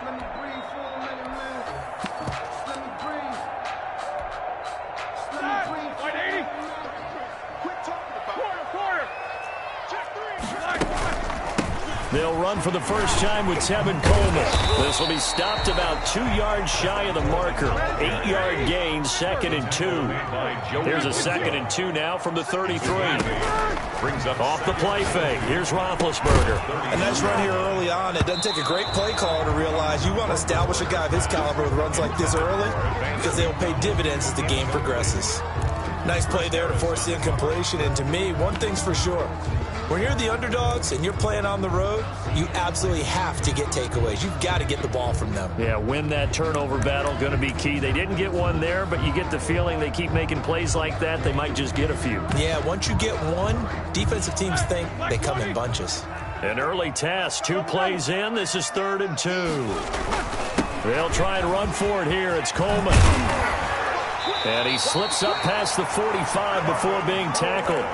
Let me breathe for a minute, man. Let me breathe. Let me breathe for a minute. Quit talking about it. Quarter. Check three. They'll run for the first time with Tevin Coleman. This will be stopped about 2 yards shy of the marker. 8-yard gain, 2nd and 2. Here's a 2nd and 2 now from the 33. Brings up off the play fake. Here's Roethlisberger. A nice run here early on. It doesn't take a great play caller to realize you want to establish a guy of his caliber with runs like this early because they will pay dividends as the game progresses. Nice play there to force the incompletion. And to me, one thing's for sure. When you're the underdogs and you're playing on the road, you absolutely have to get takeaways. You've got to get the ball from them. Yeah, win that turnover battle, going to be key. They didn't get one there, but you get the feeling they keep making plays like that, they might just get a few. Yeah, once you get one, defensive teams think they come in bunches. An early test, 2 plays in. This is 3rd and 2. They'll try and run for it here. It's Coleman. And he slips up past the 45 before being tackled.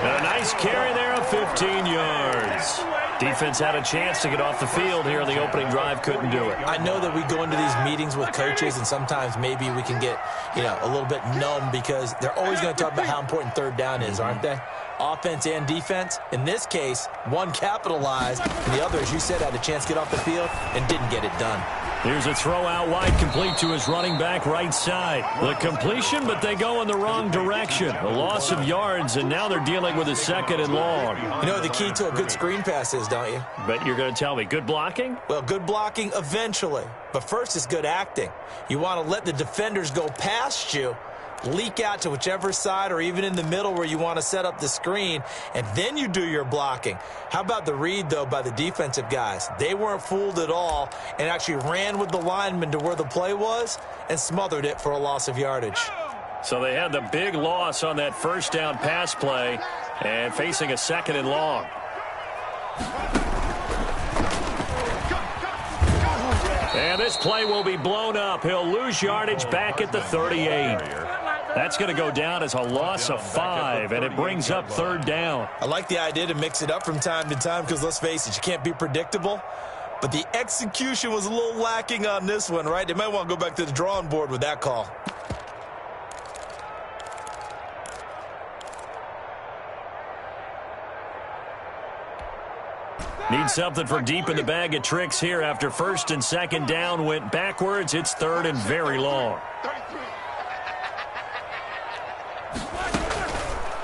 A nice carry there of 15 yards. Defense had a chance to get off the field here in the opening drive, couldn't do it. I know that we go into these meetings with coaches, and sometimes maybe we can get, a little bit numb because they're always going to talk about how important 3rd down is, aren't they? Offense and defense. In this case, one capitalized, and the other, as you said, had a chance to get off the field and didn't get it done. Here's a throw out wide, complete to his running back right side. The completion, but they go in the wrong direction. A loss of yards, and now they're dealing with a 2nd and long. You know what the key to a good screen pass is, don't you? Bet you're going to tell me. Good blocking? Well, good blocking eventually. But first is good acting. You want to let the defenders go past you, leak out to whichever side or even in the middle where you want to set up the screen, and then you do your blocking. How about the read, though, by the defensive guys? They weren't fooled at all and actually ran with the lineman to where the play was and smothered it for a loss of yardage. So they had the big loss on that first down pass play and facing a 2nd and long. And this play will be blown up. He'll lose yardage back at the 38. That's going to go down as a loss of 5, and it brings up 3rd down. I like the idea to mix it up from time to time because, let's face it, you can't be predictable. But the execution was a little lacking on this one, right? They might want to go back to the drawing board with that call. Need something from deep in the bag of tricks here after 1st and 2nd down went backwards. It's 3rd and very long.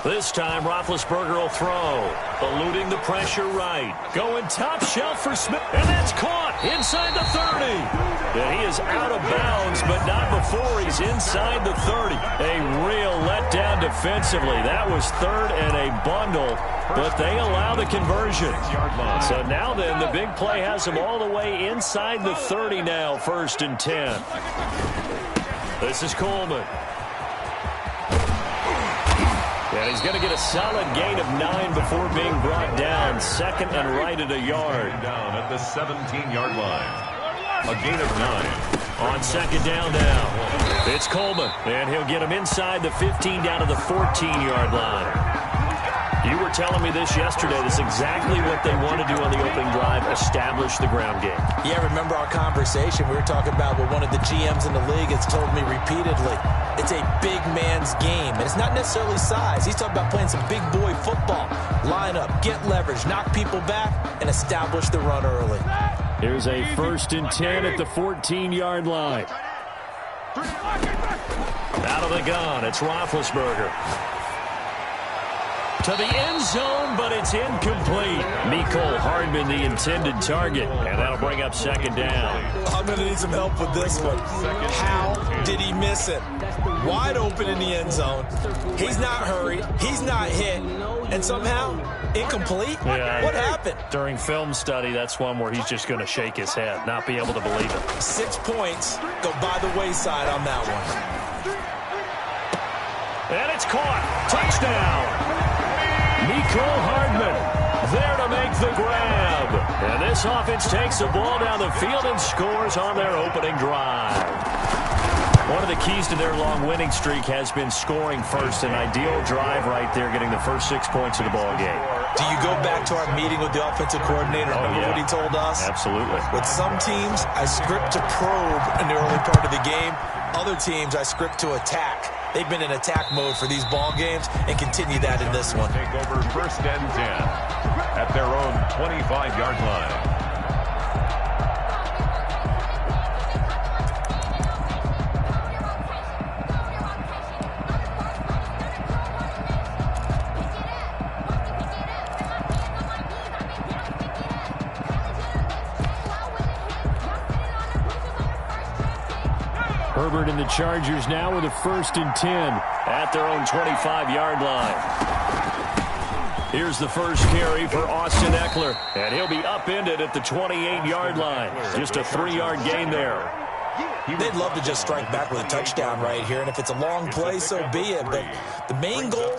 This time, Roethlisberger will throw. Eluding the pressure right. Going top shelf for Smith. And that's caught inside the 30. And he is out of bounds, but not before he's inside the 30. A real letdown defensively. That was 3rd and a bundle, but they allow the conversion. So now then, the big play has him all the way inside the 30 now, 1st and 10. This is Coleman. And he's going to get a solid gain of 9 before being brought down. 2nd and right at a yard. Down at the 17-yard line. A gain of 9. On 2nd down now. It's Coleman. And he'll get him inside the 15 down to the 14-yard line. You were telling me this yesterday. That's exactly what they want to do on the opening drive, establish the ground game. Yeah, remember our conversation? We were talking about what one of the GMs in the league has told me repeatedly. It's a big man's game, and it's not necessarily size. He's talking about playing some big boy football. Line up, get leverage, knock people back, and establish the run early. Here's a 1st and 10 at the 14-yard line. Out of the gun, it's Roethlisberger. To the end zone, but it's incomplete. Mecole Hardman, the intended target, and that'll bring up 2nd down. I'm going to need some help with this one. How did he miss it? Wide open in the end zone. He's not hurried. He's not hit. And somehow, incomplete? Yeah, what happened? During film study, that's one where he's just going to shake his head, not be able to believe it. 6 points go by the wayside on that one. And it's caught. Touchdown. Mecole Hardman there to make the grab. And this offense takes the ball down the field and scores on their opening drive. One of the keys to their long winning streak has been scoring first. An ideal drive right there, getting the first 6 points of the ball game. Do you go back to our meeting with the offensive coordinator? Remember what he told us? Absolutely. With some teams, I script to probe in the early part of the game. Other teams, I script to attack. They've been in attack mode for these ball games and continue that in this one. Take over 1st and 10 at their own 25-yard line. Herbert and the Chargers now with a 1st and 10 at their own 25-yard line. Here's the first carry for Austin Eckler, and he'll be upended at the 28-yard line. Just a 3-yard gain there. They'd love to just strike back with a touchdown right here, and if it's a long play, so be it. But the main goal,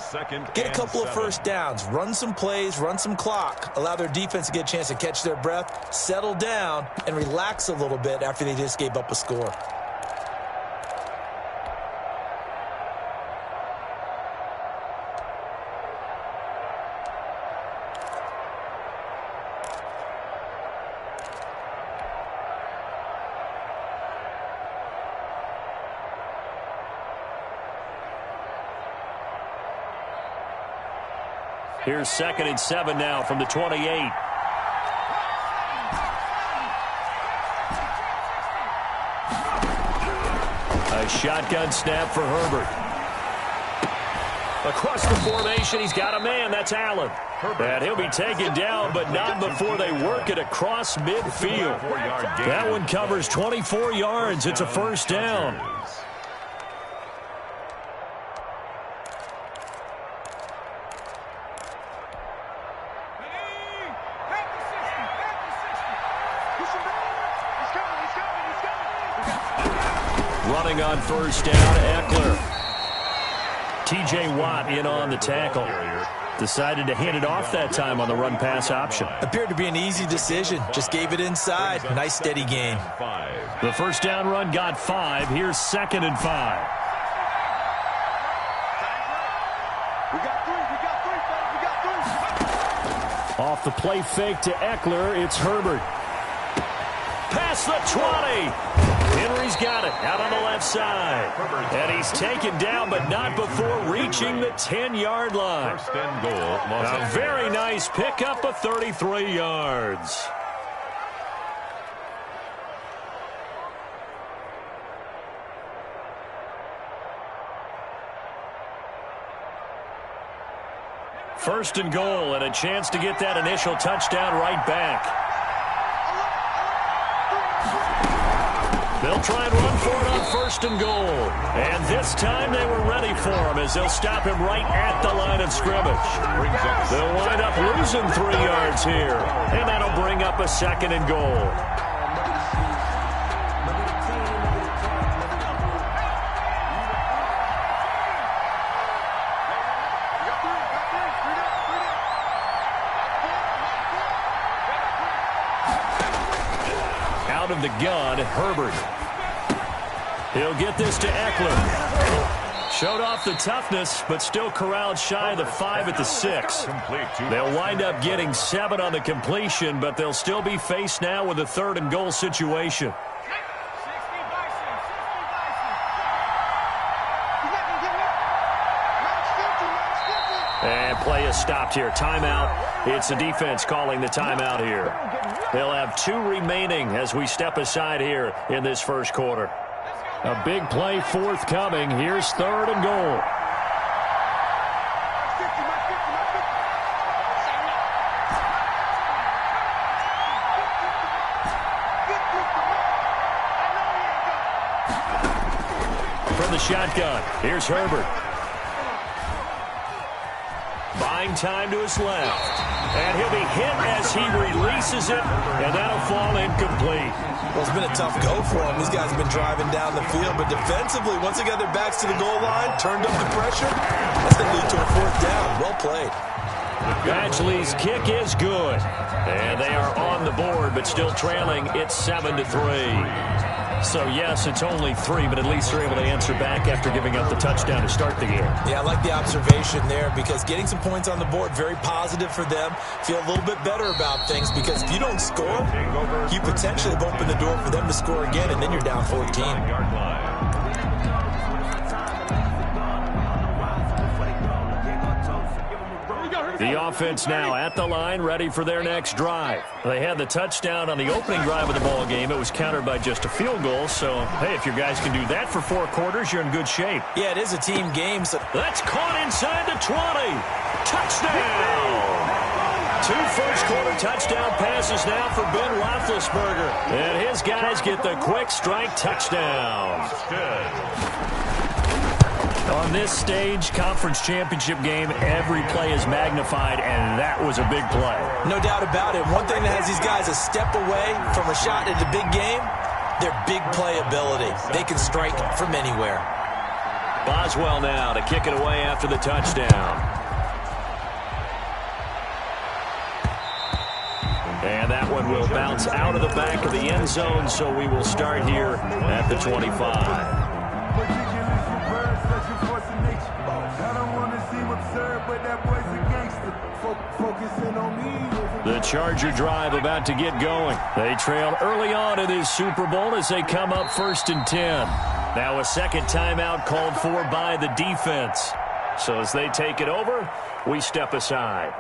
get a couple of first downs, run some plays, run some clock, allow their defense to get a chance to catch their breath, settle down, and relax a little bit after they just gave up a score. Here's 2nd and 7 now from the 28. A shotgun snap for Herbert. Across the formation, he's got a man. That's Allen. And he'll be taken down, but not before they work it across midfield. That one covers 24 yards. It's a 1st down. Running on 1st down, Eckler. T.J. Watt in on the tackle. Decided to hand it off that time on the run-pass option. Appeared to be an easy decision. Just gave it inside. Nice, steady gain. The 1st down run got 5. Here's 2nd and 5. We got three, fellas. Off the play fake to Eckler, it's Herbert. Past the 20. Henry's got it out on the left side. And he's taken down, but not before reaching the 10-yard line. 1st and goal. A very nice pickup of 33 yards. First and goal, and a chance to get that initial touchdown right back. They'll try and run for it on 1st and goal. And this time they were ready for him as they'll stop him right at the line of scrimmage. They'll wind up losing 3 yards here. And that'll bring up a 2nd and goal. Out of the gun, Herbert. He'll get this to Eckler. Showed off the toughness, but still corralled shy of the 5 at the 6. They'll wind up getting 7 on the completion, but they'll still be faced now with a 3rd and goal situation. And play is stopped here. Timeout. It's the defense calling the timeout here. They'll have 2 remaining as we step aside here in this 1st quarter. A big play forthcoming. Here's 3rd and goal. From the shotgun, here's Herbert. Buying time to his left. And he'll be hit as he releases it, and that'll fall incomplete. Well, it's been a tough go for them. These guys have been driving down the field, but defensively, once they got their backs to the goal line, turned up the pressure, that's going to lead to a 4th down. Well played. Badgley's kick is good. And they are on the board, but still trailing. It's 7-3. So, yes, it's only 3, but at least they're able to answer back after giving up the touchdown to start the game. Yeah, I like the observation there because getting some points on the board, very positive for them. Feel a little bit better about things because if you don't score, you potentially have opened the door for them to score again, and then you're down 14. The offense now at the line, ready for their next drive. They had the touchdown on the opening drive of the ball game. It was countered by just a field goal. So, hey, if your guys can do that for 4 quarters, you're in good shape. Yeah, it is a team game. So that's caught inside the 20. Touchdown! 2 first-quarter touchdown passes now for Ben Roethlisberger. And his guys get the quick strike touchdown. On this stage, conference championship game, every play is magnified, and that was a big play. No doubt about it. One thing that has these guys a step away from a shot at the big game, their big play ability. They can strike from anywhere. Boswell now to kick it away after the touchdown. And that one will bounce out of the back of the end zone, so we will start here at the 25. The Charger drive about to get going. They trail early on in this Super Bowl as they come up 1st and 10. Now a second timeout called for by the defense. So as they take it over, we step aside.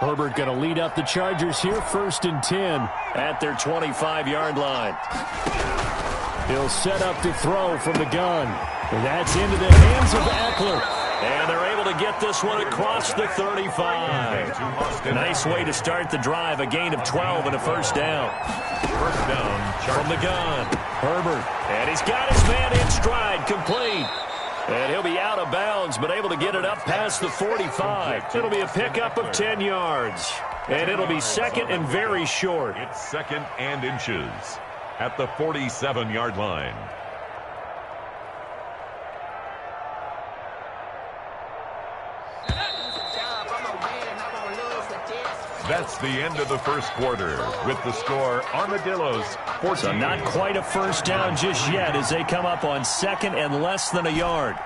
Herbert going to lead up the Chargers here, 1st and 10 at their 25-yard line. He'll set up to throw from the gun. And that's into the hands of Eckler. And they're able to get this one across the 35. Nice way to start the drive, a gain of 12 and a first down. First down, from the gun. Herbert, and he's got his man in stride, complete. And he'll be out of bounds, but able to get it up past the 45. It'll be a pickup of 10 yards. And it'll be second and very short. It's second and inches at the 47-yard line. That's the end of the first quarter with the score Armadillos 14. So not quite a first down just yet as they come up on second and less than a yard.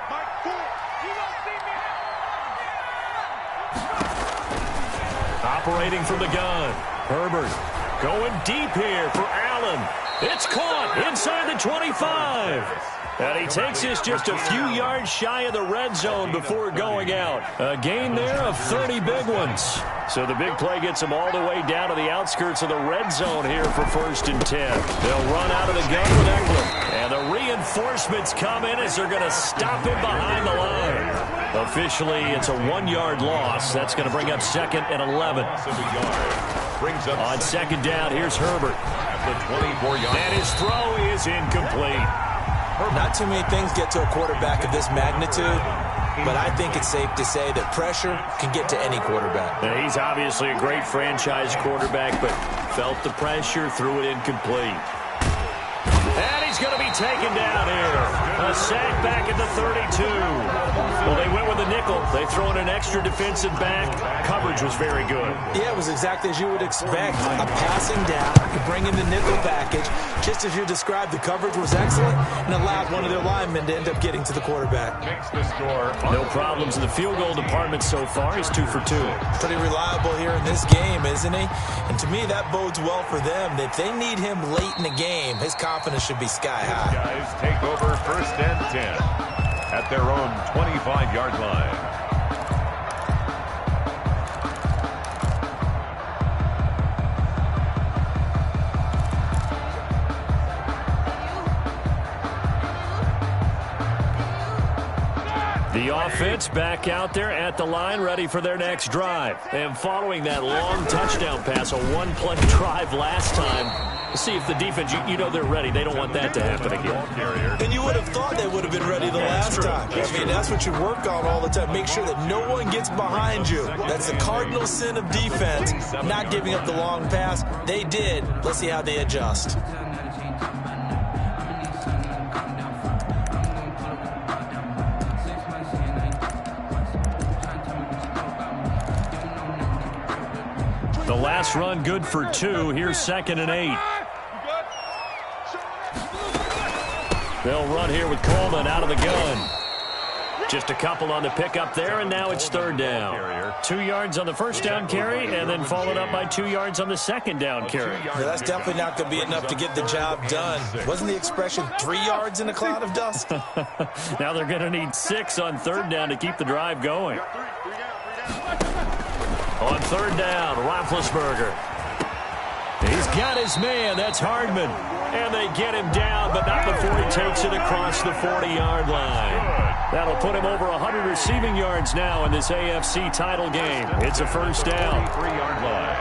Operating from the gun. Herbert going deep here for Allen. It's caught inside the 25. And he takes this just a few yards shy of the red zone before going out. A gain there of 30 big ones. So the big play gets him all the way down to the outskirts of the red zone here for 1st and 10. They'll run out of the gun with Eckler. And the reinforcements come in as they're going to stop him behind the line. Officially, it's a 1-yard loss. That's going to bring up 2nd and 11. On second down, here's Herbert. At the 24-yard. And his throw is incomplete. Not too many things get to a quarterback of this magnitude, but I think it's safe to say that pressure can get to any quarterback. Now, he's obviously a great franchise quarterback, but felt the pressure, threw it incomplete. And he's going to be taken down here. A sack back at the 32. Well, they went with a nickel. They throw in an extra defensive back. Coverage was very good. Yeah, it was exactly as you would expect. A passing down, you bring in the nickel package. Just as you described, the coverage was excellent and allowed one of their linemen to end up getting to the quarterback. Makes the score. No problems in the field goal department so far. He's 2 for 2. Pretty reliable here in this game, isn't he? And to me, that bodes well for them. If they need him late in the game, his confidence should be sky high. Guys take over 1st and 10 at their own 25-yard line. The offense back out there at the line, ready for their next drive. And following that long touchdown pass, a 1-play drive last time, see if the defense, you know they're ready. They don't want that to happen again. And you would have thought they would have been ready the last time. I mean, that's what you work on all the time. Make sure that no one gets behind you. That's the cardinal sin of defense, not giving up the long pass. They did. Let's see how they adjust. The last run good for 2. Here's 2nd and 8. They'll run here with Coleman out of the gun. Just a couple on the pickup there, and now it's 3rd down. 2 yards on the 1st down carry, and then followed up by 2 yards on the 2nd down carry. Yeah, that's definitely not going to be enough to get the job done. Wasn't the expression 3 yards in a cloud of dust? Now they're going to need 6 on 3rd down to keep the drive going. On 3rd down, Roethlisberger. He's got his man. That's Hardman. And they get him down, but not before he takes it across the 40-yard line. That'll put him over 100 receiving yards now in this AFC title game. It's a 1st down. 3-yard line.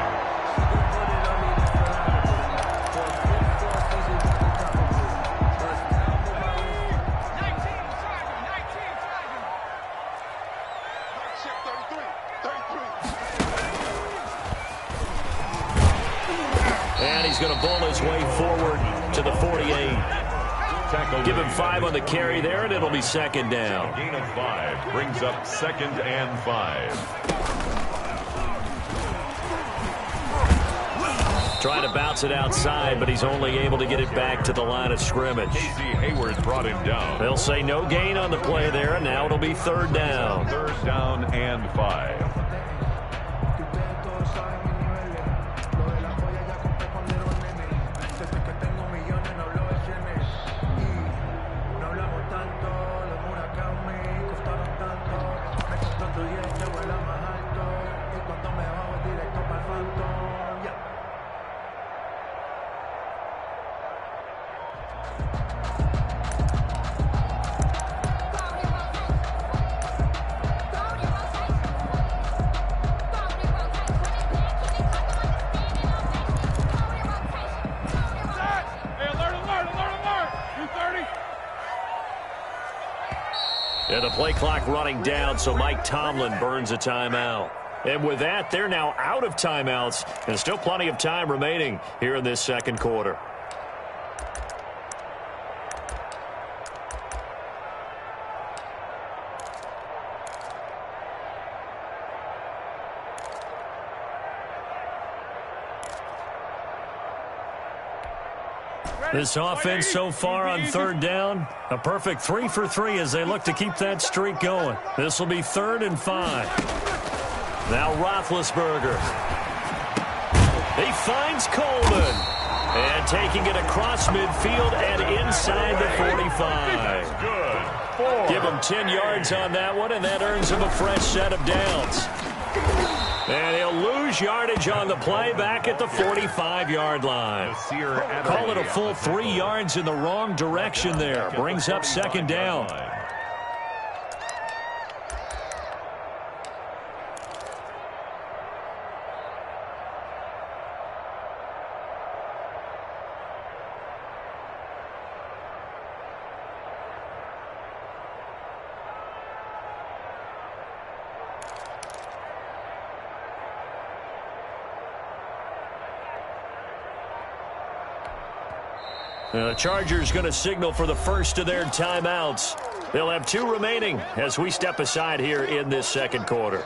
And he's going to bull his way forward to the 48. Give him 5 on the carry there, and it'll be 2nd down. A gain of 5 brings up 2nd and 5. Trying to bounce it outside, but he's only able to get it back to the line of scrimmage. Casey Hayward brought him down. They'll say no gain on the play there, and now it'll be 3rd down. 3rd down and 5. And the play clock running down, so Mike Tomlin burns a timeout. And with that, they're now out of timeouts, and still plenty of time remaining here in this 2nd quarter. This offense so far on 3rd down, a perfect 3 for 3 as they look to keep that streak going. This will be 3rd and 5. Now Roethlisberger. He finds Coleman. And taking it across midfield and inside the 45. Good. Give him 10 yards on that one, and that earns him a fresh set of downs. And he'll lose yardage on the play back at the 45-yard line. Call it a full 3 yards in the wrong direction there. Brings up 2nd down. The Chargers going to signal for the first of their timeouts. They'll have 2 remaining as we step aside here in this 2nd quarter.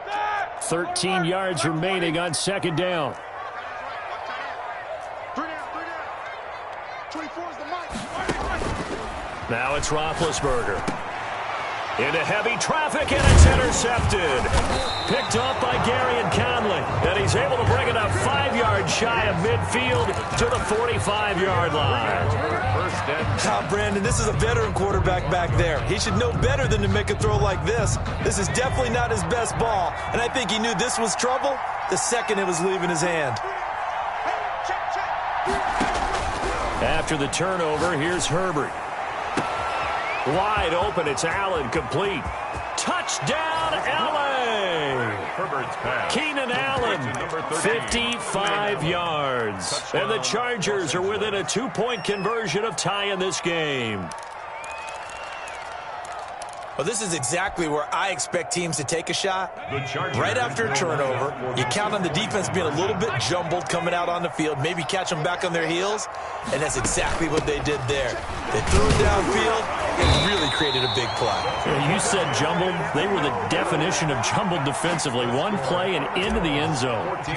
Set! 13 yards remaining on 2nd down. 24 is the mic. Now it's Roethlisberger. Into heavy traffic, and it's intercepted. Picked off by Gary and Conley. And he's able to bring it up 5 yards shy of midfield to the 45-yard line. First and Tom Brandon, this is a veteran quarterback back there. He should know better than to make a throw like this. This is definitely not his best ball. And I think he knew this was trouble the second it was leaving his hand. After the turnover, here's Herbert. Wide open, it's Allen, complete. Touchdown, LA! Herbert's pass. Keenan Allen, 55 yards. And the Chargers are within a 2-point conversion of tying this game. Well, this is exactly where I expect teams to take a shot. Right after a turnover, you count on the defense being a little bit jumbled coming out on the field, maybe catch them back on their heels, and that's exactly what they did there. They threw it downfield and really created a big play. You said jumbled. They were the definition of jumbled defensively. One play and into the end zone. 14.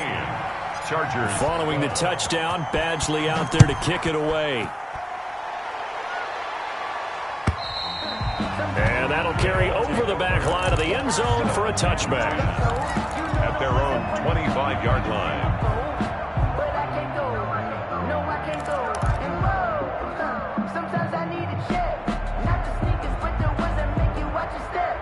Chargers. Following the touchdown, Badgley out there to kick it away. And that'll carry over the back line of the end zone for a touchback. At their own 25-yard line. But I can't go. No, I can't go. And whoa, sometimes I need a check. Not the sneakers, but the ones that make you watch your step.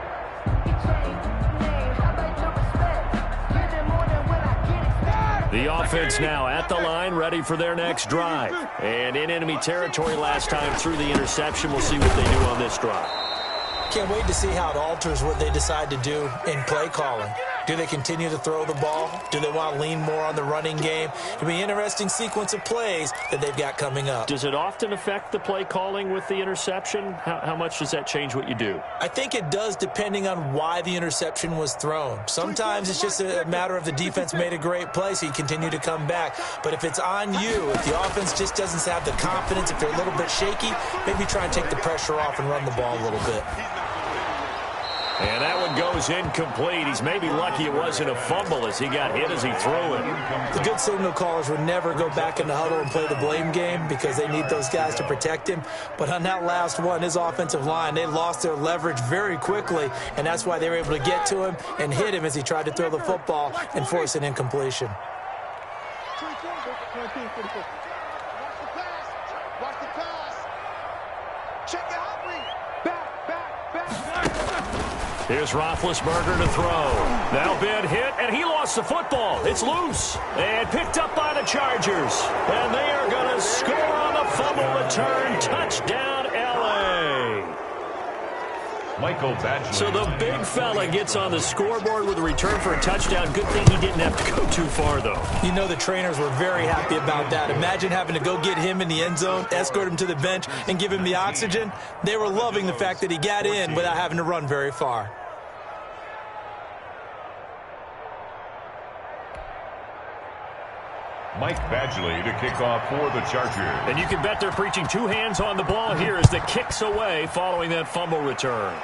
You change name, how about your respect? Give them more than when I get expected. The offense now at the line, ready for their next drive. And in enemy territory last time through the interception. We'll see what they do on this drive. Can't wait to see how it alters what they decide to do in play calling. Do they continue to throw the ball? Do they want to lean more on the running game? It'll be an interesting sequence of plays that they've got coming up. Does it often affect the play calling with the interception? How much does that change what you do? I think it does, depending on why the interception was thrown. Sometimes it's just a matter of the defense made a great play, so you continue to come back. But if it's on you, if the offense just doesn't have the confidence, if they're a little bit shaky, maybe try and take the pressure off and run the ball a little bit. And that one goes incomplete. He's maybe lucky it wasn't a fumble as he got hit as he threw it. The good signal callers would never go back in the huddle and play the blame game because they need those guys to protect him. But on that last one, his offensive line, they lost their leverage very quickly, and that's why they were able to get to him and hit him as he tried to throw the football and force an incompletion. Watch the pass. Check it out, Reed. Back. Here's Roethlisberger to throw. Now Ben hit, and he lost the football. It's loose and picked up by the Chargers. And they are going to score on the fumble return. Touchdown, L.A. Michael Badgley. So the big fella gets on the scoreboard with a return for a touchdown. Good thing he didn't have to go too far, though. You know the trainers were very happy about that. Imagine having to go get him in the end zone, escort him to the bench, and give him the oxygen. They were loving the fact that he got in without having to run very far. Mike Badgley to kick off for the Chargers. And you can bet they're preaching two hands on the ball here as the kick's away following that fumble return.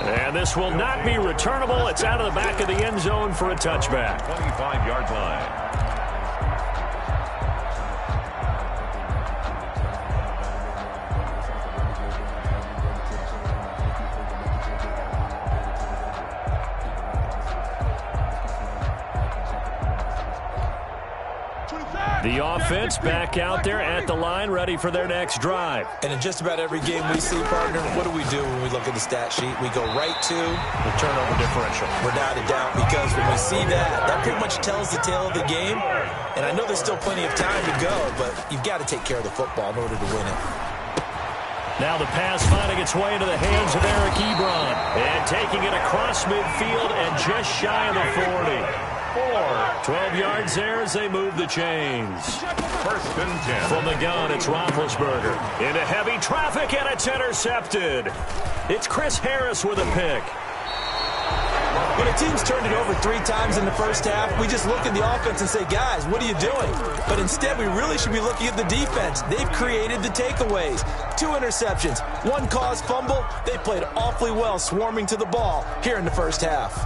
And this will not be returnable. It's out of the back of the end zone for a touchback. 25-yard line. The offense back out there at the line, ready for their next drive. And in just about every game we see, partner, what do we do when we look at the stat sheet? We go right to The turnover differential. without a doubt, because when we see that, that pretty much tells the tale of the game. And I know there's still plenty of time to go, but you've got to take care of the football in order to win it. Now the pass finding its way into the hands of Eric Ebron. And taking it across midfield and just shy of the 40. 12 yards there as they move the chains. First and 10. From the gun, it's Roethlisberger. Into heavy traffic, and it's intercepted. It's Chris Harris with a pick. When a team's turned it over 3 times in the first half, we just look at the offense and say, guys, what are you doing? But instead, we really should be looking at the defense. They've created the takeaways. 2 interceptions, 1 caused fumble. They played awfully well swarming to the ball here in the first half.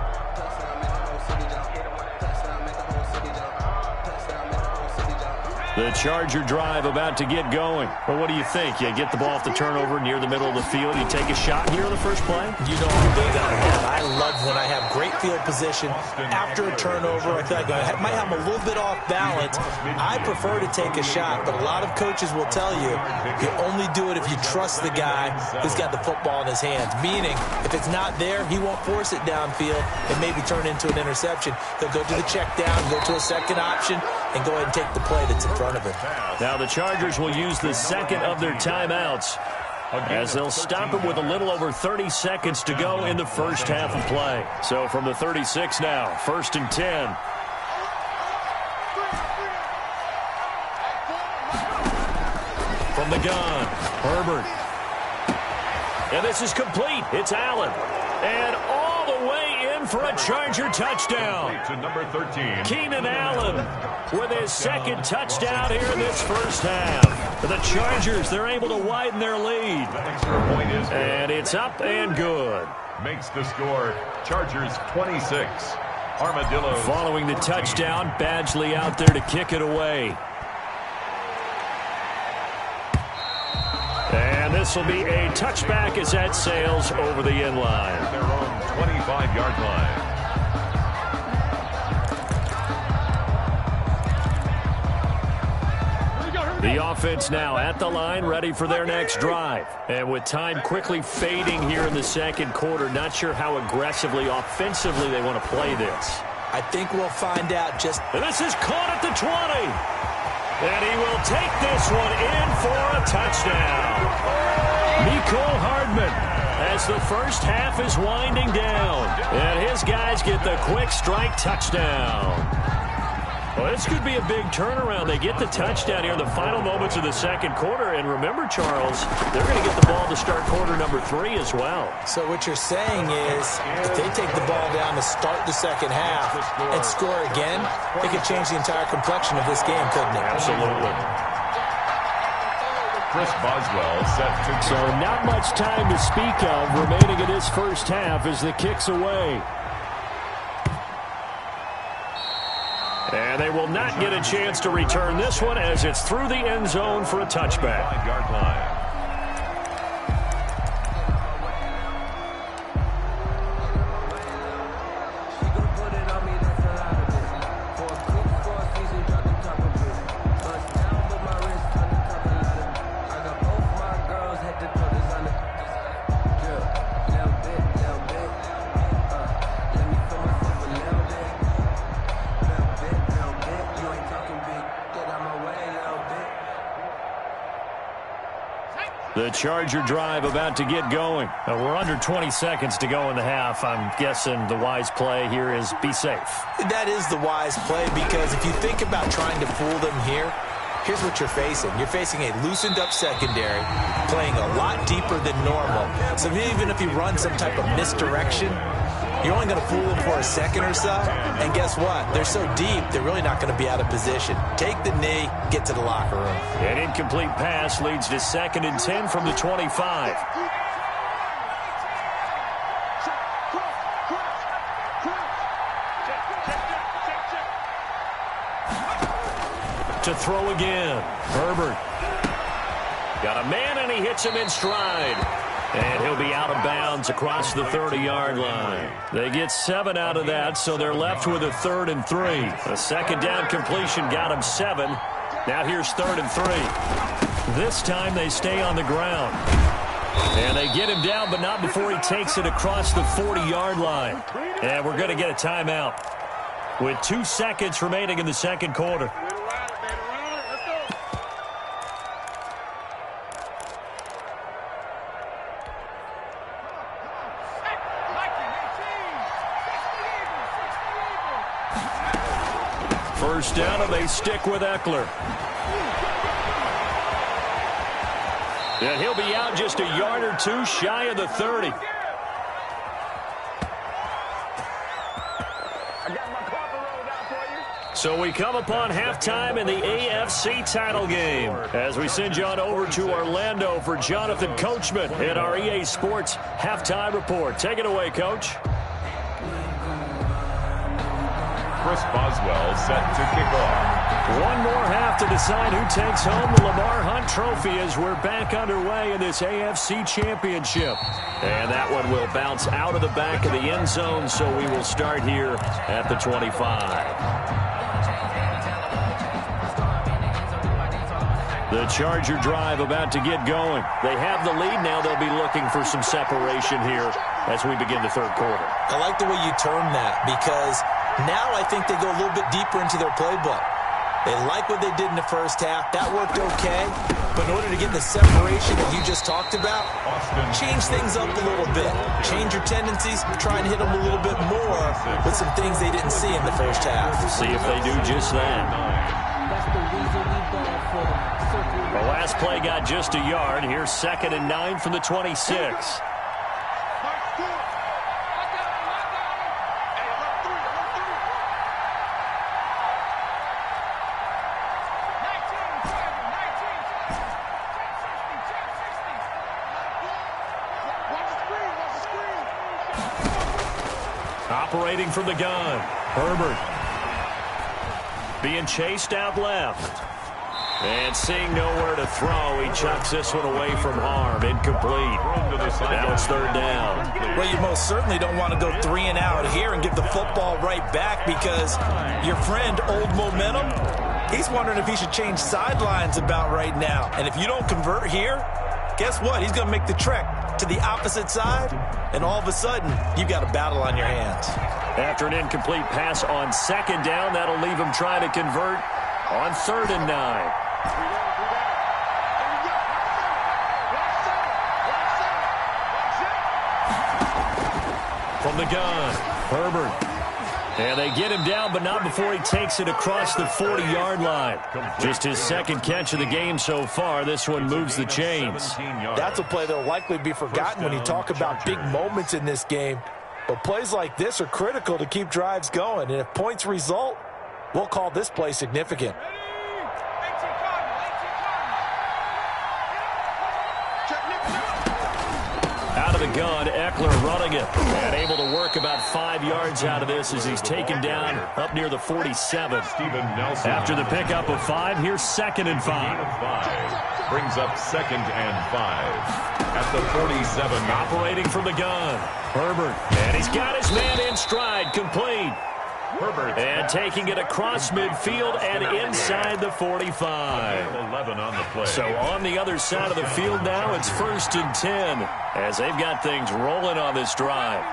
The Charger drive about to get going. Well, what do you think? You get the ball off the turnover near the middle of the field. You take a shot here on the first play? You know I'm big on that. I love when I have great field position after a turnover. I feel like I might have them a little bit off balance. I prefer to take a shot, but a lot of coaches will tell you you only do it if you trust the guy who's got the football in his hands. Meaning, if it's not there, he won't force it downfield and maybe turn it into an interception. He'll go to the check down, go to a second option, and go ahead and take the play that's in front of him. Now the Chargers will use the second of their timeouts as they'll stop it with a little over 30 seconds to go in the first half of play. So from the 36 now, 1st and 10. From the gun, Herbert. And this is complete. It's Allen. And all the way in for a Charger touchdown. To number 13. Keenan Allen with his second touchdown here in this first half. The Chargers, they're able to widen their lead. The extra point is good. And it's up and good. Makes the score Chargers 26. Armadillos. Following the touchdown, Badgley out there to kick it away. And this will be a touchback as that sails over the end line. Their own 25-yard line. The offense now at the line, ready for their next drive. And with time quickly fading here in the second quarter, not sure how aggressively, offensively they want to play this. I think we'll find out just... And this is caught at the 20. And he will take this one in for a touchdown. Mecole Hardman as the first half is winding down. And his guys get the quick strike touchdown. Well, this could be a big turnaround. They get the touchdown here in the final moments of the second quarter. And remember, Charles, they're going to get the ball to start quarter number 3 as well. So what you're saying is if they take the ball down to start the second half and score again, it could change the entire complexion of this game, couldn't it? Absolutely. Chris Boswell set to... So not much time to speak of remaining in this first half as the kick's away. And they will not get a chance to return this one as it's through the end zone for a touchback. 5-yard line. The Charger drive about to get going. We're under 20 seconds to go in the half. I'm guessing the wise play here is be safe. That is the wise play because if you think about trying to fool them here, here's what you're facing. You're facing a loosened up secondary, playing a lot deeper than normal. So even if you run some type of misdirection, you're only going to fool them for a second or so. And guess what? They're so deep, they're really not going to be out of position. Take the knee, get to the locker room. An incomplete pass leads to 2nd and 10 from the 25. To throw again. Herbert. Got a man, and he hits him in stride. And he'll be out of bounds across the 30-yard line. They get 7 out of that, so they're left with a 3rd and 3. A second down completion got him 7. Now here's 3rd and 3. This time they stay on the ground. And they get him down, but not before he takes it across the 40-yard line. And we're going to get a timeout with 2 seconds remaining in the second quarter. First down, and they stick with Eckler. And he'll be out just a yard or 2 shy of the 30. So we come upon halftime in the AFC title game as we send you on over to Orlando for Jonathan Coachman in our EA Sports halftime report. Take it away, Coach. Chris Boswell set to kick off. One more half to decide who takes home the Lamar Hunt Trophy as we're back underway in this AFC Championship. And that one will bounce out of the back of the end zone, so we will start here at the 25. The Charger drive about to get going. They have the lead now. They'll be looking for some separation here as we begin the third quarter. I like the way you term that because now I think they go a little bit deeper into their playbook. They like what they did in the first half. That worked okay. But in order to get the separation that you just talked about, change things up a little bit. Change your tendencies. Try and hit them a little bit more with some things they didn't see in the first half. See if they do just that. That's the reason we ball for. Circle The last play got just a yard. Here's 2nd and 9 from the 26. Operating from the gun, Herbert. Being chased out left. And seeing nowhere to throw, he chucks this one away from harm. Incomplete. Now it's 3rd down. Well, you most certainly don't want to go 3 and out here and give the football right back, because your friend, Old Momentum, he's wondering if he should change sidelines about right now. And if you don't convert here, guess what? He's going to make the trek to the opposite side, and all of a sudden, you've got a battle on your hands. After an incomplete pass on 2nd down, that'll leave him trying to convert on 3rd and 9. From the gun, Herbert. And they get him down, but not before he takes it across the 40-yard line. Just his 2nd catch of the game so far. This one moves the chains. That's a play that will likely be forgotten when you talk about big moments in this game. But plays like this are critical to keep drives going. And if points result, we'll call this play significant. Out of the gun, Eckler running it. And able to work about 5 yards out of this as he's taken down up near the 47. After the pickup of 5, here's 2nd and 5. Brings up 2nd and 5 at the 47. Operating from the gun, Herbert. And he's got his man in stride, complete. Herbert. And taking it across midfield and inside the 45. 11 on the play. So on the other side of the field now, it's 1st and 10 as they've got things rolling on this drive.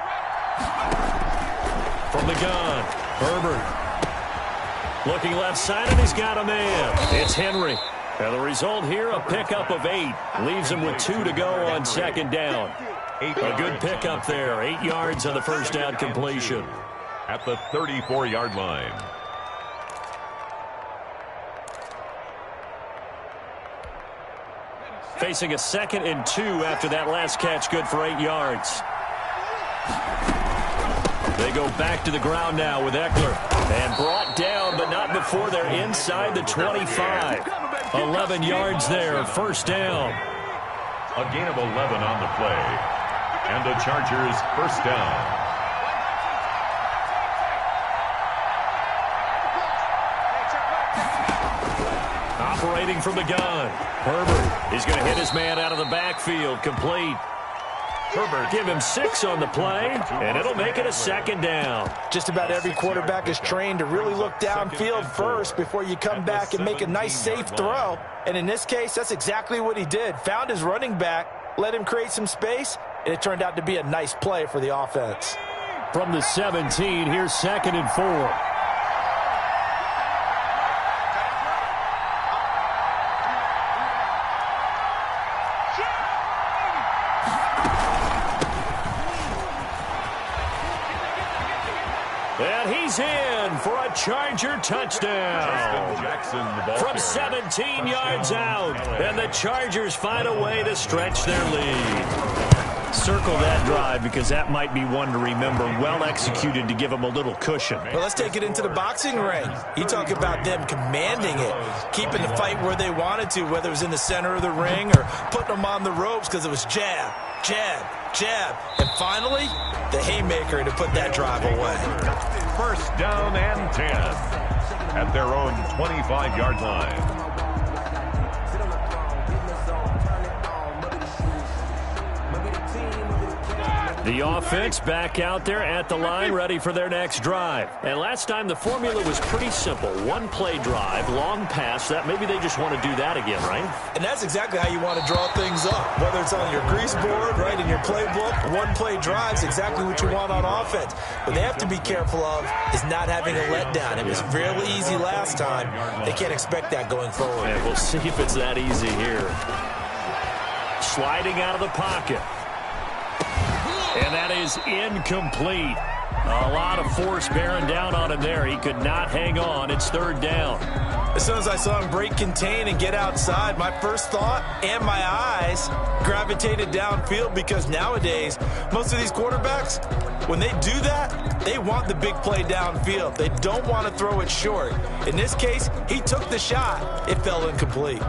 From the gun, Herbert. Looking left side, and he's got a man. It's Henry. And the result here, a pickup of 8. Leaves him with 2 to go on 2nd down. A good pickup there. 8 yards on the 1st down completion. At the 34-yard line. Facing a 2nd and 2 after that last catch, good for 8 yards. They go back to the ground now with Eckler. And brought down, but not before they're inside the 25. 11 yards there, 1st down. A gain of 11 on the play. And the Chargers 1st down. Operating from the gun, Herbert. He's going to hit his man out of the backfield, complete. Herbert. Give him 6 on the play, and it'll make it a 2nd down. Just about every quarterback is trained to really look downfield first before you come back and make a nice, safe throw. And in this case, that's exactly what he did. Found his running back, let him create some space, and it turned out to be a nice play for the offense. From the 17, here's 2nd and 4. And he's in for a Charger touchdown. From 17 yards out. And the Chargers find a way to stretch their lead. Circle that drive because that might be one to remember. Well executed to give them a little cushion. Well, let's take it into the boxing ring. You talk about them commanding it, keeping the fight where they wanted to, whether it was in the center of the ring or putting them on the ropes because it was jab, jab, jab. And finally, the haymaker to put that drive away. 1st down and 10 at their own 25-yard line. The offense back out there at the line, ready for their next drive. And last time, the formula was pretty simple. 1-play drive, long pass. That maybe they just want to do that again, right? And that's exactly how you want to draw things up. Whether it's on your grease board, right, in your playbook, 1-play drives exactly what you want on offense. What they have to be careful of is not having a letdown. It was fairly easy last time. They can't expect that going forward. And we'll see if it's that easy here. Sliding out of the pocket. And that is incomplete. A lot of force bearing down on him there. He could not hang on. It's 3rd down. As soon as I saw him break contain and get outside, my first thought and my eyes gravitated downfield, because nowadays, most of these quarterbacks, when they do that, they want the big play downfield. They don't want to throw it short. In this case, he took the shot. It fell incomplete.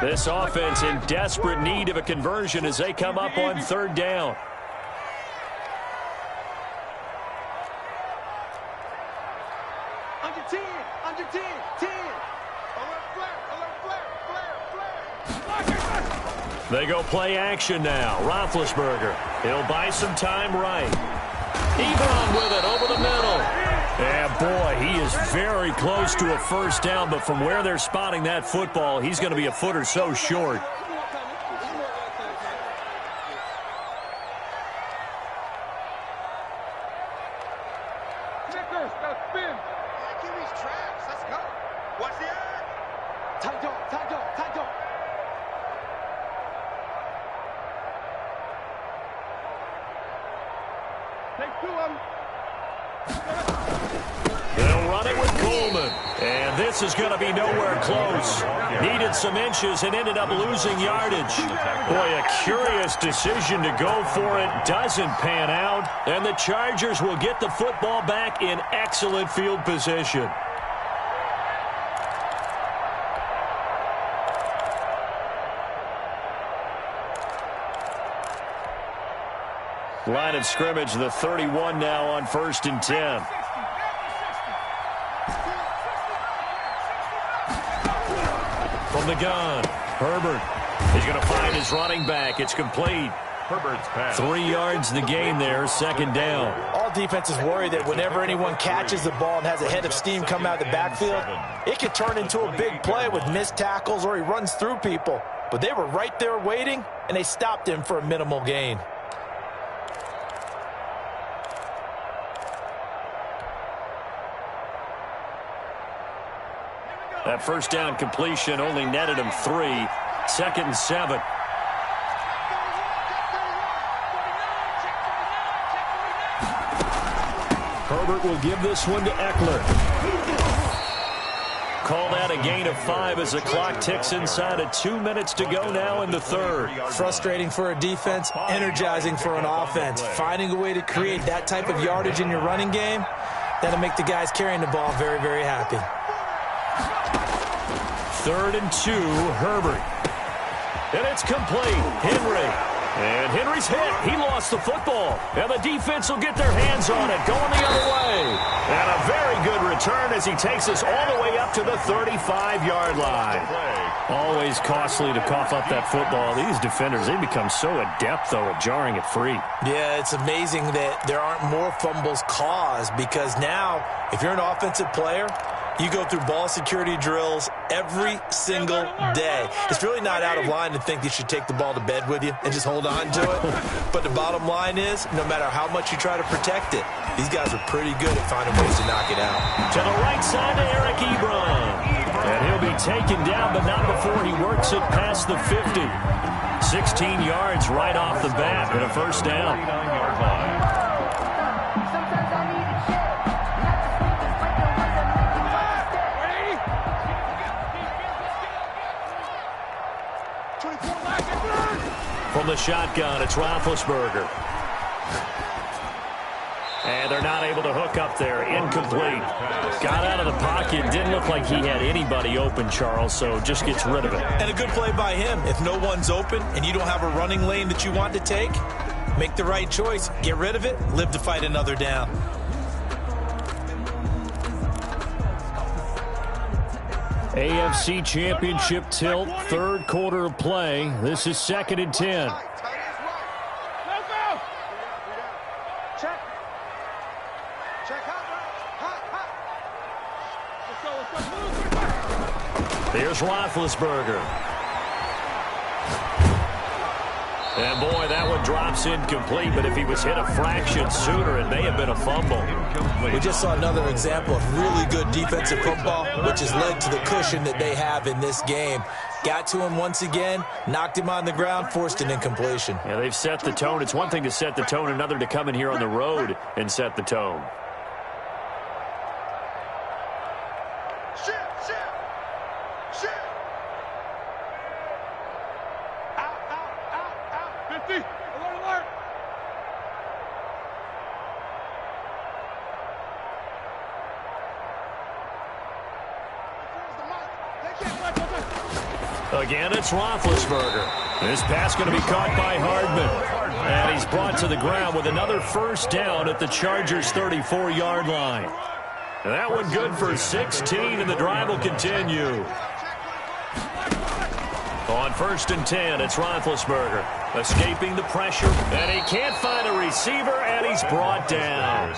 This offense in desperate need of a conversion as they come up on third down. Under 10, under 10, 10. Alert flare, alert flare. They go play action now. Roethlisberger. He'll buy some time right. Ebron with it over the middle. And boy, he is very close to a first down, but from where they're spotting that football, he's going to be a foot or so short. Checkers, got spin. Yeah, give these traps. Let's go. What's the air? Tight dog, tight dog, tight dog. Take two of them. They'll run it with Coleman. And this is going to be nowhere close. Needed some inches and ended up losing yardage. Boy, a curious decision to go for it. Doesn't pan out. And the Chargers will get the football back in excellent field position. Line of scrimmage, the 31 now on 1st and 10. From the gun, Herbert. He's going to find his running back. It's complete. Herbert's pass. 3 yards the gain there, second down. All defenses worry that whenever anyone catches the ball and has a head of steam come out of the backfield, it could turn into a big play with missed tackles or he runs through people. But they were right there waiting, and they stopped him for a minimal gain. That first down completion only netted him 3. 2nd and 7. Herbert will give this one to Eckler. Call that a gain of 5 as the clock ticks inside of 2 minutes to go now in the third. Frustrating for a defense, energizing for an offense. Finding a way to create that type of yardage in your running game, that'll make the guys carrying the ball very, very happy. 3rd and 2, Herbert. And it's complete. Henry. And Henry's hit. He lost the football. And the defense will get their hands on it, going the other way. And a very good return as he takes us all the way up to the 35-yard line. Always costly to cough up that football. These defenders, they become so adept, though, at jarring it free. Yeah, it's amazing that there aren't more fumbles caused, because now, if you're an offensive player, you go through ball security drills every single day. It's really not out of line to think you should take the ball to bed with you and just hold on to it. But the bottom line is, no matter how much you try to protect it, these guys are pretty good at finding ways to knock it out. To the right side to Eric Ebron. And he'll be taken down, but not before he works it past the 50. 16 yards right off the bat and a first down. Sometimes I need a check. Not the sneakers, but the ones that make you watch your step. From the shotgun, it's Roethlisberger. And they're not able to hook up there. Incomplete. Got out of the pocket. Didn't look like he had anybody open, Charles, so just gets rid of it. And a good play by him. If no one's open and you don't have a running lane that you want to take, make the right choice. Get rid of it. Live to fight another down. AFC Championship tilt, 3rd quarter of play. This is 2nd and 10. Check. Check hot. Here's Roethlisberger. And boy, that one drops incomplete, but if he was hit a fraction sooner, it may have been a fumble. We just saw another example of really good defensive football, which has led to the cushion that they have in this game. Got to him once again, knocked him on the ground, forced an incompletion. Yeah, they've set the tone. It's one thing to set the tone, another to come in here on the road and set the tone. Shift. Again, it's Roethlisberger. This pass going to be caught by Hardman. And he's brought to the ground with another first down at the Chargers' 34-yard line. And that one good for 16, and the drive will continue. On 1st and 10, it's Roethlisberger escaping the pressure, and he can't find a receiver, and he's brought down.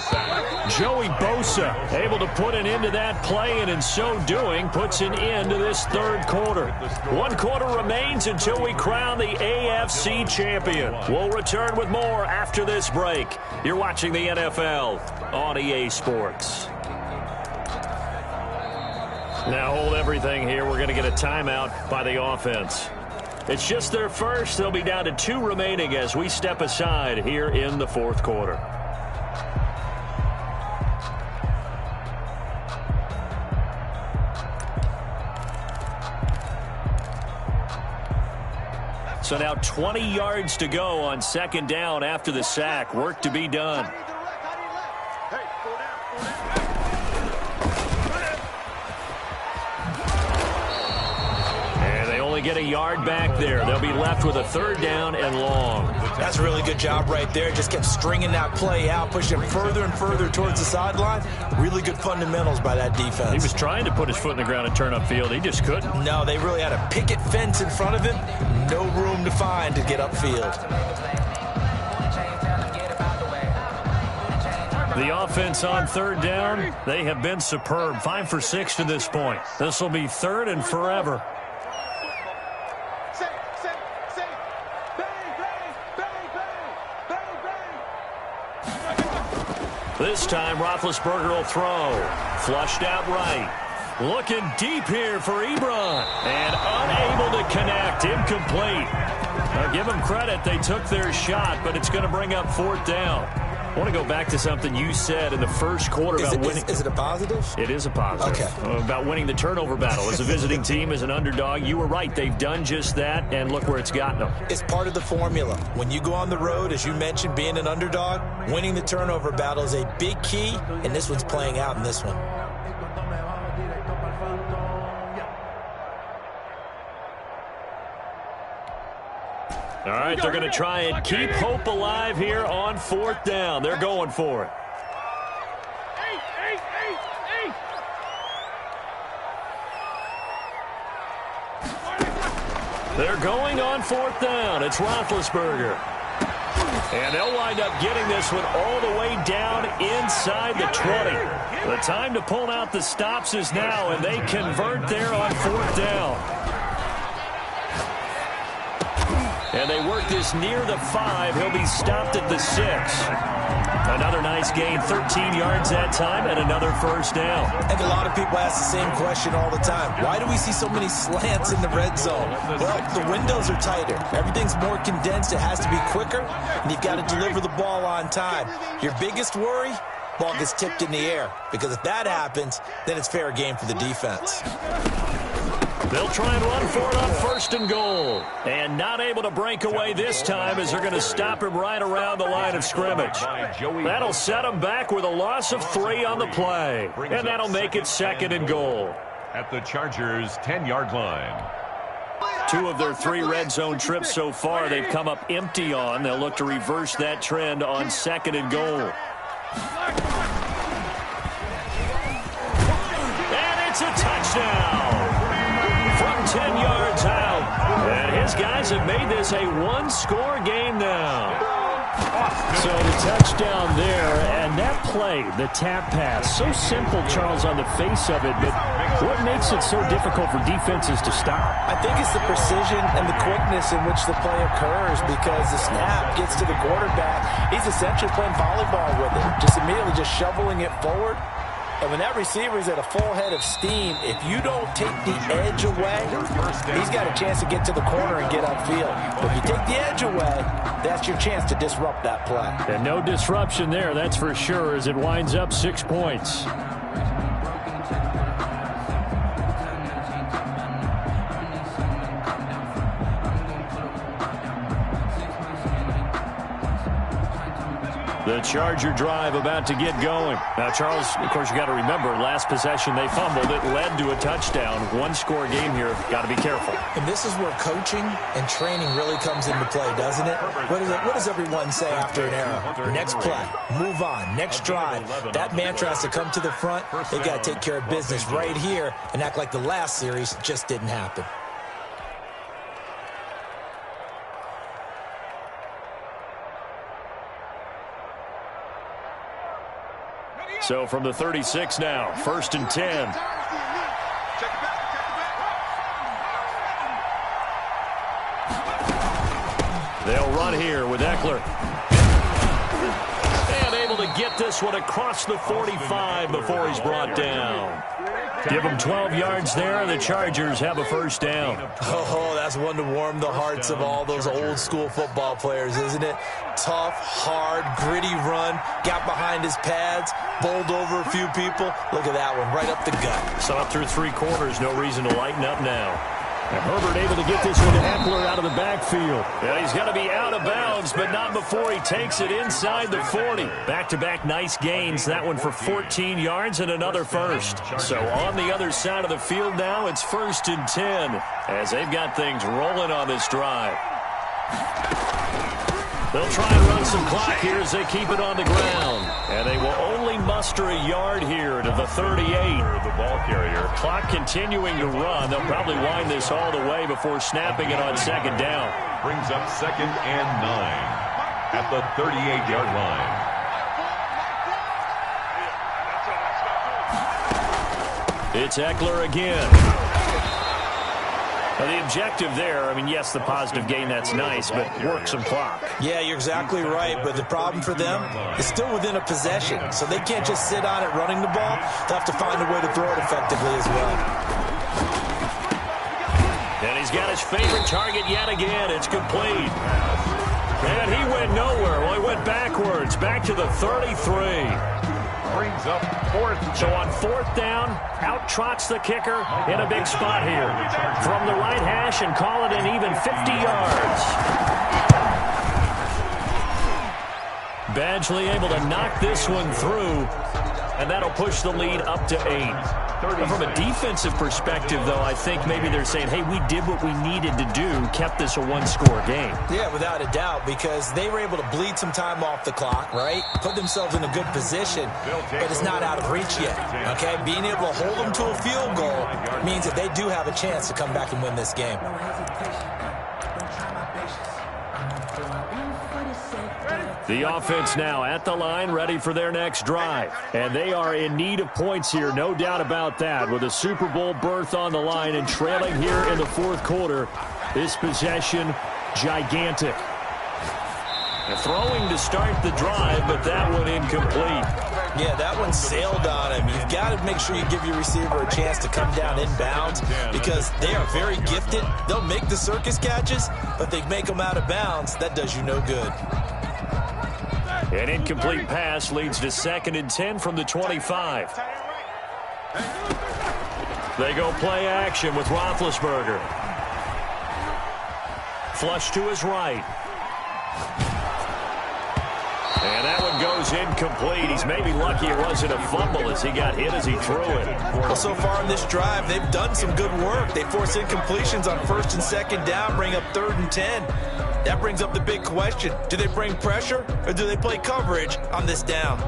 Joey Bosa able to put an end to that play, and in so doing, puts an end to this third quarter. 1 quarter remains until we crown the AFC champion. We'll return with more after this break. You're watching the NFL on EA Sports. Now hold everything here. We're going to get a timeout by the offense. It's just their first. They'll be down to 2 remaining as we step aside here in the 4th quarter. So now 20 yards to go on 2nd down after the sack. Work to be done. Get a yard back there. They'll be left with a 3rd down and long. That's a really good job right there. Just kept stringing that play out, pushing it further and further towards the sideline. Really good fundamentals by that defense. He was trying to put his foot in the ground and turn upfield. He just couldn't. No, they really had a picket fence in front of him. No room to find to get upfield. The offense on 3rd down, they have been superb. 5 for 6 to this point. This will be 3rd and forever. This time, Roethlisberger will throw. Flushed out right. Looking deep here for Ebron. And unable to connect. Incomplete. Now, give them credit. They took their shot, but it's going to bring up 4th down. I want to go back to something you said in the first quarter about winning. Is it a positive? It is a positive. Okay. About winning the turnover battle. As a visiting team, as an underdog, you were right. They've done just that, and look where it's gotten them. It's part of the formula. When you go on the road, as you mentioned, being an underdog, winning the turnover battle is a big key, and this one's playing out in this one. All right, they're going to try and keep hope alive here on 4th down. They're going for it. They're going on 4th down. It's Roethlisberger. And they'll wind up getting this one all the way down inside the 20. The time to pull out the stops is now, and they convert there on 4th down. And they work this near the 5. He'll be stopped at the 6. Another nice gain, 13 yards that time, and another first down. I think a lot of people ask the same question all the time. Why do we see so many slants in the red zone? Well, the windows are tighter. Everything's more condensed. It has to be quicker, and you've got to deliver the ball on time. Your biggest worry? Ball gets tipped in the air, because if that happens, then it's fair game for the defense. They'll try and run for it on 1st and goal. And not able to break away this time as they're going to stop him right around the line of scrimmage. That'll set him back with a loss of 3 on the play. And that'll make it 2nd and goal. At the Chargers' 10-yard line. 2 of their 3 red zone trips so far they've come up empty on. They'll look to reverse that trend on 2nd and goal. And it's a touchdown. From 10 yards out. And his guys have made this a 1-score game now. So the touchdown there, and that play, the tap pass, so simple, Charles, on the face of it, but what makes it so difficult for defenses to stop? I think it's the precision and the quickness in which the play occurs, because the snap gets to the quarterback. He's essentially playing volleyball with it, just immediately just shoveling it forward. And when that receiver is at a full head of steam, if you don't take the edge away, he's got a chance to get to the corner and get upfield. But if you take the edge away, that's your chance to disrupt that play. And no disruption there, that's for sure, as it winds up 6 points. The Charger drive about to get going. Now, Charles, of course, you got to remember, last possession they fumbled. It led to a touchdown. One-score game here. Got to be careful. And this is where coaching and training really comes into play, doesn't it? What does everyone say after an error? Next play, move on, next drive. That mantra has to come to the front. They got to take care of business right here and act like the last series just didn't happen. So from the 36 now, 1st and 10. They'll run here with Eckler. And able to get this one across the 45 before he's brought down. Give them 12 yards there. The Chargers have a first down. Oh, that's one to warm the hearts of all those old-school football players, isn't it? Tough, hard, gritty run. Got behind his pads, bowled over a few people. Look at that one, right up the gut. So up through 3 quarters, no reason to lighten up now. And Herbert able to get this one to Eckler out of the backfield. Yeah, he's going to be out of bounds, but not before he takes it inside the 40. Back-to-back nice gains. That one for 14 yards and another first. So on the other side of the field now, it's 1st and 10 as they've got things rolling on this drive. They'll try and run some clock here as they keep it on the ground. And they will only muster a yard here to the 38. The ball carrier. Clock continuing to run. They'll probably wind this all the way before snapping it on 2nd down. Brings up 2nd and 9 at the 38-yard line. It's Eckler again. Now the objective there, I mean, yes, the positive gain, that's nice, but work some clock. Yeah, you're exactly right, but the problem for them is still within a possession, so they can't just sit on it running the ball. They'll have to find a way to throw it effectively as well. And he's got his favorite target yet again. It's complete. And he went nowhere. Well, he went backwards, back to the 33. Brings up 4th. So on 4th down, out trots the kicker in a big spot here. From the right hash and call it an even 50 yards. Badgley able to knock this one through, and that'll push the lead up to 8. From a defensive perspective, though, I think maybe they're saying, hey, we did what we needed to do, kept this a one-score game. Yeah, without a doubt, because they were able to bleed some time off the clock, right? Put themselves in a good position, but it's not out of reach yet, okay? Being able to hold them to a field goal means that they do have a chance to come back and win this game. The offense now at the line, ready for their next drive. And they are in need of points here, no doubt about that, with a Super Bowl berth on the line and trailing here in the 4th quarter. This possession, gigantic. And throwing to start the drive, but that one incomplete. Yeah, that one sailed on him. You've got to make sure you give your receiver a chance to come down inbounds because they are very gifted. They'll make the circus catches, but they make them out of bounds. That does you no good. An incomplete pass leads to 2nd and 10 from the 25. They go play action with Roethlisberger. Flush to his right. And that one goes incomplete. He's maybe lucky it wasn't a fumble as he got hit as he threw it. Well, so far in this drive, they've done some good work. They force incompletions on 1st and 2nd down, bring up 3rd and 10. That brings up the big question. Do they bring pressure or do they play coverage on this down?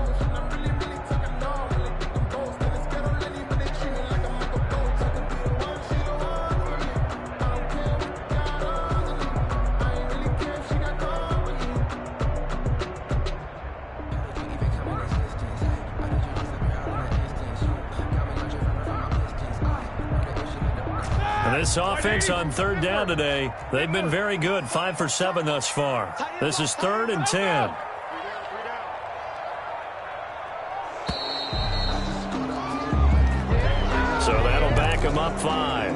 This offense on 3rd down today, they've been very good, 5 for 7 thus far. This is 3rd and 10. So that'll back them up 5.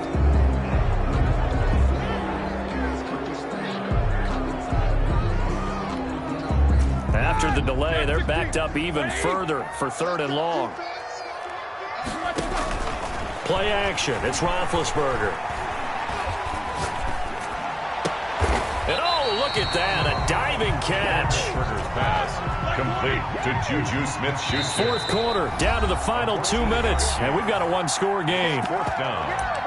After the delay, they're backed up even further for 3rd and long. Play action. It's Roethlisberger. And oh, look at that. A diving catch. Pass Incomplete to Juju Smith-Schuster. Fourth quarter, down to the final 2 minutes, and we've got a one-score game. Fourth down.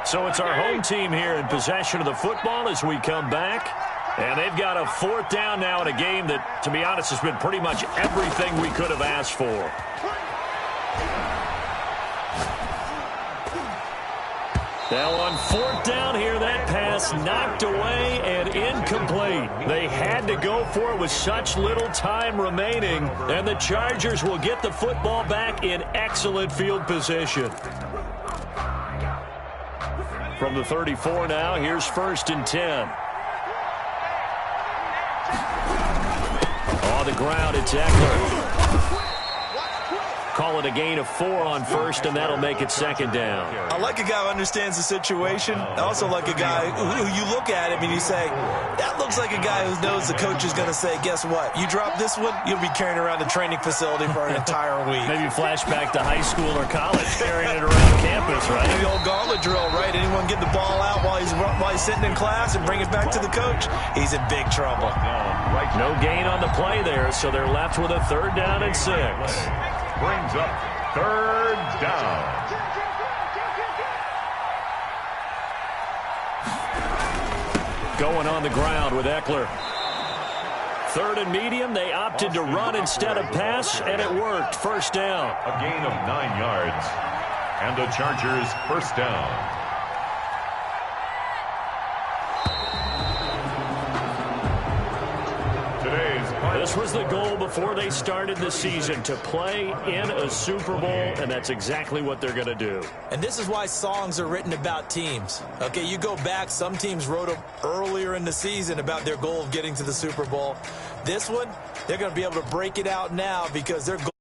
So it's our home team here in possession of the football as we come back. And they've got a fourth down now in a game that, to be honest, has been pretty much everything we could have asked for. Now on fourth down here, that pass knocked away and incomplete. They had to go for it with such little time remaining, and the Chargers will get the football back in excellent field position. From the 34 now, here's 1st and 10. On the ground, it's Eckler. Call it a gain of 4 on first, and that'll make it 2nd down. I like a guy who understands the situation. I also like a guy who you look at him and you say, that looks like a guy who knows the coach is going to say, guess what? You drop this one, you'll be carrying around the training facility for an entire week. Maybe flashback to high school or college, carrying it around campus, right? The old gauntlet drill, right? Anyone get the ball out while he's sitting in class and bring it back to the coach? He's in big trouble. No gain on the play there, so they're left with a 3rd down and 6. Brings up 3rd down. Going on the ground with Eckler. 3rd and medium, they opted to run instead of pass, and it worked. 1st down. A gain of 9 yards. And the Chargers 1st down. This was the goal before they started the season, to play in a Super Bowl, and that's exactly what they're going to do. And this is why songs are written about teams. Okay, you go back, some teams wrote them earlier in the season about their goal of getting to the Super Bowl. This one, they're going to be able to break it out now because their goal